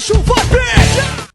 bicho vai pegar!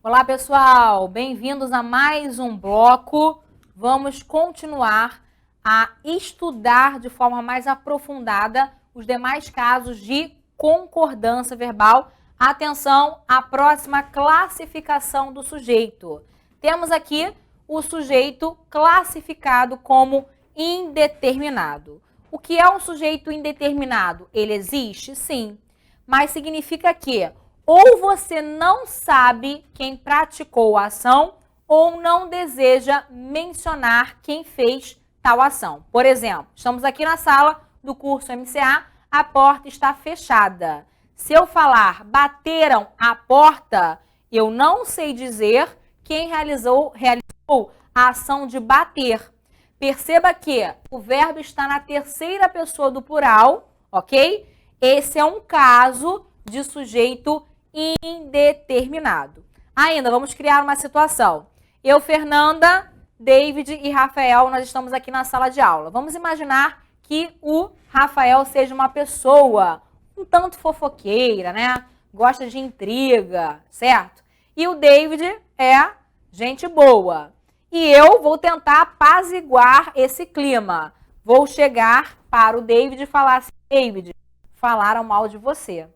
Olá, pessoal! Bem-vindos a mais um bloco. Vamos continuar a estudar de forma mais aprofundada os demais casos de concordância verbal. Atenção à próxima classificação do sujeito. Temos aqui o sujeito classificado como indeterminado. O que é um sujeito indeterminado? Ele existe? Sim. Mas significa que ou você não sabe quem praticou a ação ou não deseja mencionar quem fez tal ação. Por exemplo, estamos aqui na sala do curso MCA, a porta está fechada. Se eu falar bateram a porta, eu não sei dizer quem realizou a ação de bater. Perceba que o verbo está na terceira pessoa do plural, ok? Esse é um caso de sujeito indeterminado. Ainda, vamos criar uma situação. Eu, Fernanda, David e Rafael, nós estamos aqui na sala de aula. Vamos imaginar que o Rafael seja uma pessoa um tanto fofoqueira, né? Gosta de intriga, certo? E o David é gente boa. E eu vou tentar apaziguar esse clima. Vou chegar para o David e falar assim, David, falaram mal de você.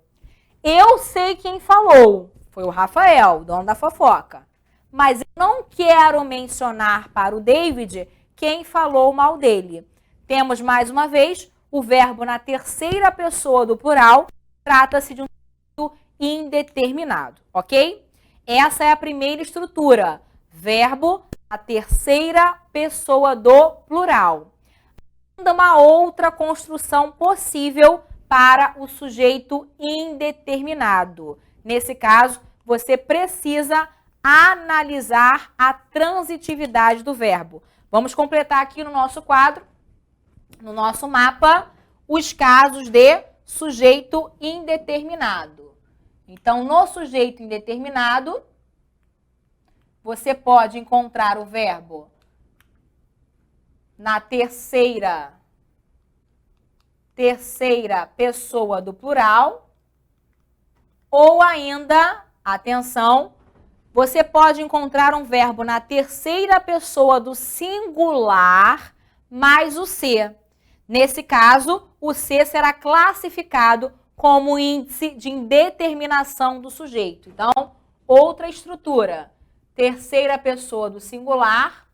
Eu sei quem falou, foi o Rafael, dono da fofoca. Mas eu não quero mencionar para o David quem falou mal dele. Temos mais uma vez o verbo na terceira pessoa do plural, trata-se de um sujeito indeterminado, ok? Essa é a primeira estrutura, verbo na terceira pessoa do plural. Ainda uma outra construção possível para o sujeito indeterminado. Nesse caso, você precisa analisar a transitividade do verbo. Vamos completar aqui no nosso quadro, no nosso mapa, os casos de sujeito indeterminado. Então, no sujeito indeterminado, você pode encontrar o verbo na terceira pessoa do plural, ou ainda, atenção, você pode encontrar um verbo na terceira pessoa do singular mais o ser. Nesse caso, o ser será classificado como índice de indeterminação do sujeito. Então, outra estrutura, terceira pessoa do singular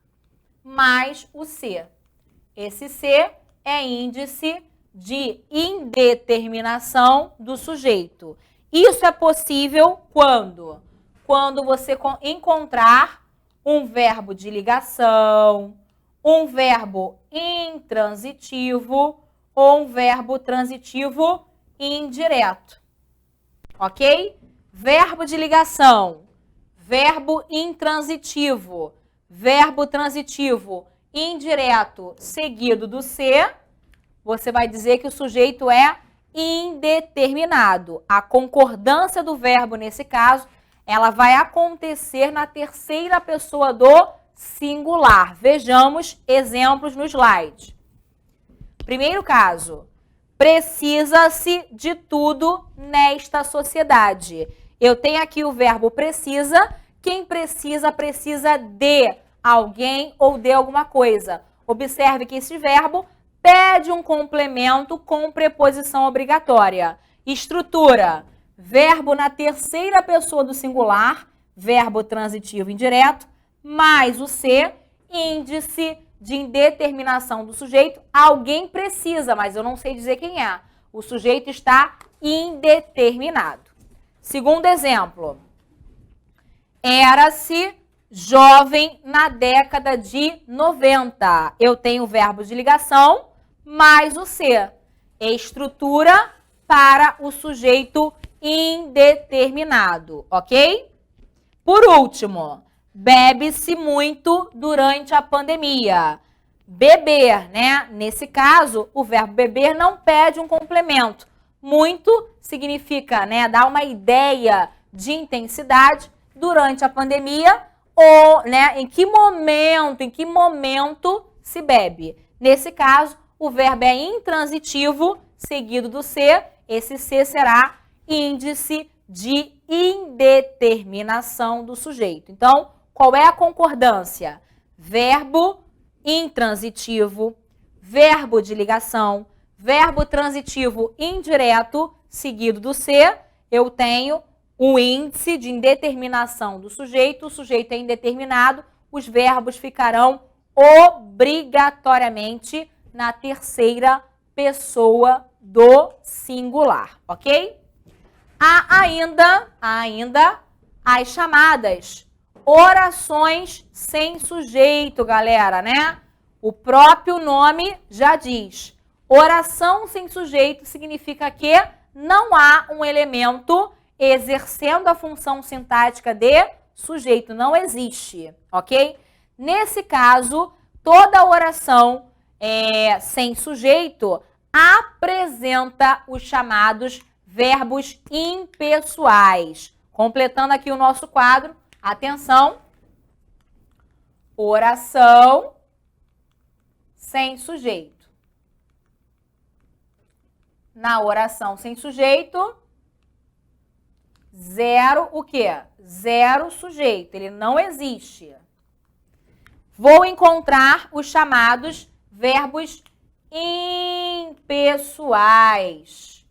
mais o ser. Esse ser é índice de indeterminação do sujeito. Isso é possível quando? Quando você encontrar um verbo de ligação, um verbo intransitivo ou um verbo transitivo indireto. Ok? Verbo de ligação, verbo intransitivo, verbo transitivo indireto seguido do ser, você vai dizer que o sujeito é indeterminado. A concordância do verbo, nesse caso, ela vai acontecer na terceira pessoa do singular. Vejamos exemplos no slide. Primeiro caso, precisa-se de tudo nesta sociedade. Eu tenho aqui o verbo precisa. Quem precisa, precisa de alguém ou de alguma coisa. Observe que esse verbo pede um complemento com preposição obrigatória. Estrutura, verbo na terceira pessoa do singular, verbo transitivo indireto, mais o ser, índice de indeterminação do sujeito. Alguém precisa, mas eu não sei dizer quem é. O sujeito está indeterminado. Segundo exemplo, era-se jovem na década de 90. Eu tenho o verbo de ligação mais o ser. Estrutura para o sujeito indeterminado, ok? Por último, bebe-se muito durante a pandemia. Beber, né? Nesse caso, o verbo beber não pede um complemento. Muito significa, né, dar uma ideia de intensidade durante a pandemia ou, né, em que momento se bebe. Nesse caso, o verbo é intransitivo, seguido do ser. Esse ser será índice de indeterminação do sujeito. Então, qual é a concordância? Verbo intransitivo, verbo de ligação, verbo transitivo indireto, seguido do ser, eu tenho o índice de indeterminação do sujeito, o sujeito é indeterminado, os verbos ficarão obrigatoriamente na terceira pessoa do singular, ok? Há ainda as chamadas orações sem sujeito, galera, né? O próprio nome já diz. Oração sem sujeito significa que não há um elemento exercendo a função sintática de sujeito, não existe, ok? Nesse caso, toda oração sem sujeito apresenta os chamados verbos impessoais. Completando aqui o nosso quadro, atenção, oração sem sujeito. Na oração sem sujeito, zero o quê? Zero sujeito, ele não existe. Vou encontrar os chamados verbos impessoais.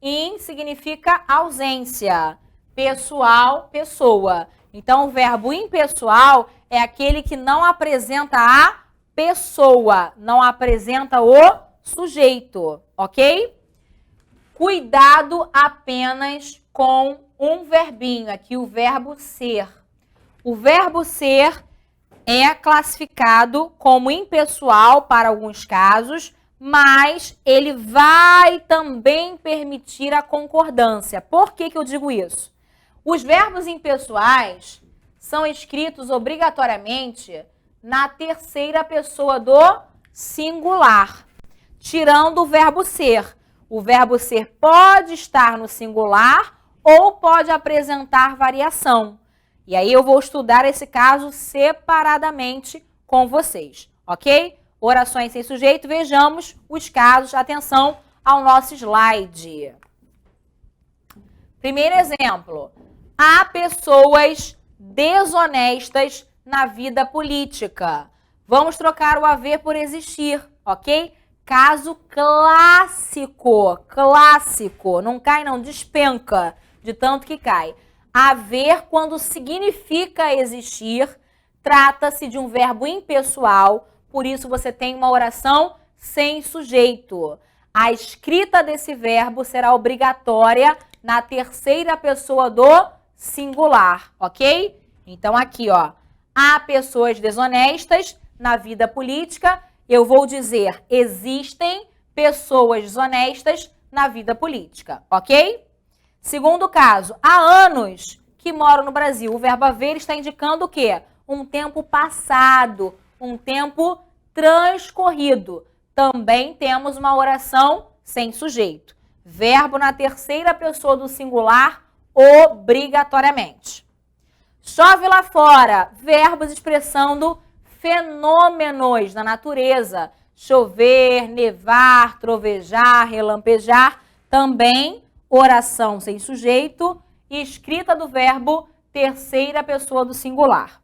In significa ausência, pessoal, pessoa. Então, o verbo impessoal é aquele que não apresenta a pessoa, não apresenta o sujeito, ok? Cuidado apenas com um verbinho, aqui o verbo ser. O verbo ser é classificado como impessoal para alguns casos, mas ele vai também permitir a concordância. Por que eu digo isso? Os verbos impessoais são escritos obrigatoriamente na terceira pessoa do singular, tirando o verbo ser. O verbo ser pode estar no singular ou pode apresentar variação. E aí eu vou estudar esse caso separadamente com vocês, ok? Orações sem sujeito, vejamos os casos. Atenção ao nosso slide. Primeiro exemplo. Há pessoas desonestas na vida política. Vamos trocar o haver por existir, ok? Caso clássico, clássico. Não cai não, despenca de tanto que cai. Haver, quando significa existir, trata-se de um verbo impessoal, por isso você tem uma oração sem sujeito. A escrita desse verbo será obrigatória na terceira pessoa do singular, ok? Então aqui, ó, há pessoas desonestas na vida política, eu vou dizer, existem pessoas desonestas na vida política, ok? Segundo caso, há anos que moro no Brasil. O verbo haver está indicando o quê? Um tempo passado, um tempo transcorrido. Também temos uma oração sem sujeito. Verbo na terceira pessoa do singular, obrigatoriamente. Chove lá fora. Verbos expressando fenômenos da natureza. Chover, nevar, trovejar, relampejar. Também oração sem sujeito e escrita do verbo terceira pessoa do singular.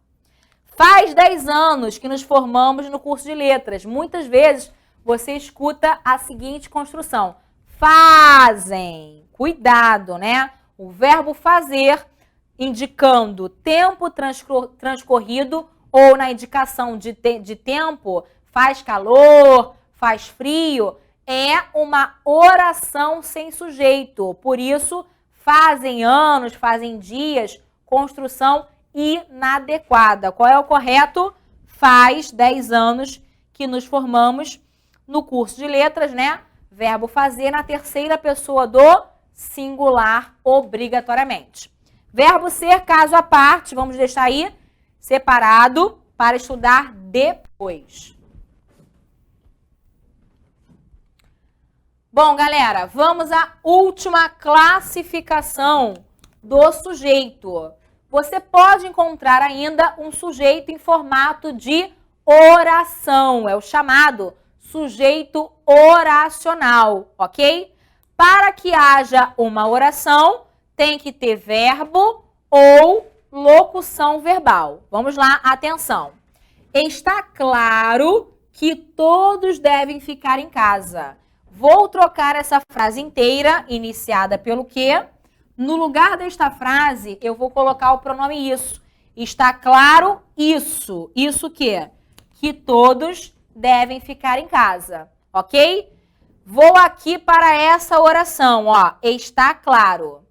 Faz 10 anos que nos formamos no curso de letras. Muitas vezes você escuta a seguinte construção. Fazem. Cuidado, né? O verbo fazer indicando tempo transcorrido ou na indicação de tempo, faz calor, faz frio, é uma oração sem sujeito. Por isso, fazem anos, fazem dias, construção inadequada. Qual é o correto? Faz 10 anos que nos formamos no curso de letras, né? Verbo fazer na terceira pessoa do singular, obrigatoriamente. Verbo ser, caso à parte, vamos deixar aí separado para estudar depois. Bom, galera, vamos à última classificação do sujeito. Você pode encontrar ainda um sujeito em formato de oração, é o chamado sujeito oracional, ok? Para que haja uma oração, tem que ter verbo ou locução verbal. Vamos lá, atenção. Está claro que todos devem ficar em casa. Vou trocar essa frase inteira, iniciada pelo quê? No lugar desta frase, eu vou colocar o pronome isso. Está claro isso. Isso o quê? Que todos devem ficar em casa, ok? Vou aqui para essa oração, ó. Está claro.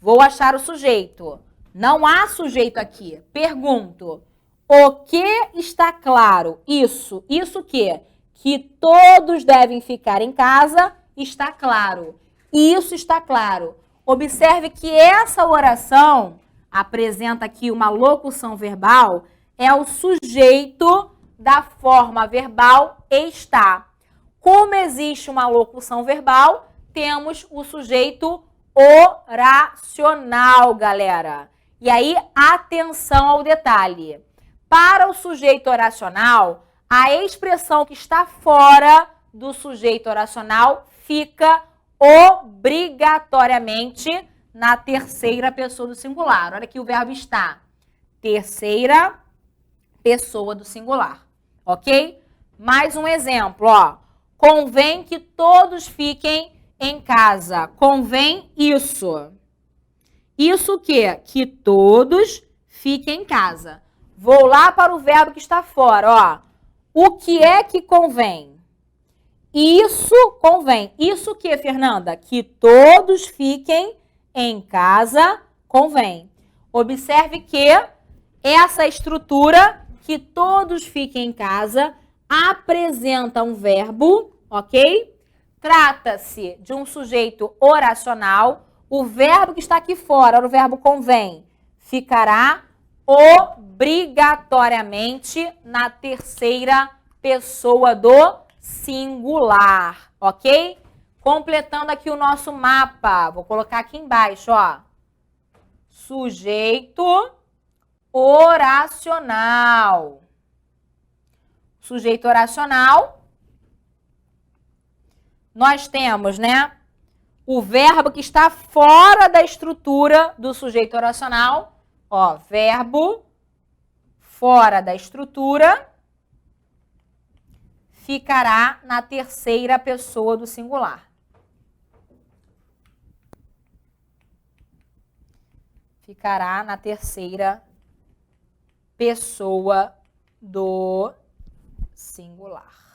Vou achar o sujeito. Não há sujeito aqui. Pergunto. O que está claro? Isso. Isso o quê? Que todos devem ficar em casa, está claro. Isso está claro. Observe que essa oração apresenta aqui uma locução verbal, é o sujeito da forma verbal está. Como existe uma locução verbal, temos o sujeito oracional, galera. E aí, atenção ao detalhe. Para o sujeito oracional, a expressão que está fora do sujeito oracional fica obrigatoriamente na terceira pessoa do singular. Olha aqui o verbo está. Terceira pessoa do singular. Ok? Mais um exemplo, ó. Convém que todos fiquem em casa. Convém isso. Isso o quê? Que todos fiquem em casa. Vou lá para o verbo que está fora, ó. O que é que convém? Isso convém. Isso o que, Fernanda? Que todos fiquem em casa convém. Observe que essa estrutura, que todos fiquem em casa, apresenta um verbo, ok? Trata-se de um sujeito oracional. O verbo que está aqui fora, o verbo convém, ficará obrigatoriamente na terceira pessoa do singular, ok? Completando aqui o nosso mapa. Vou colocar aqui embaixo, ó. Sujeito oracional. Sujeito oracional. Nós temos, né, o verbo que está fora da estrutura do sujeito oracional. Ó, verbo fora da estrutura ficará na terceira pessoa do singular. Ficará na terceira pessoa do singular.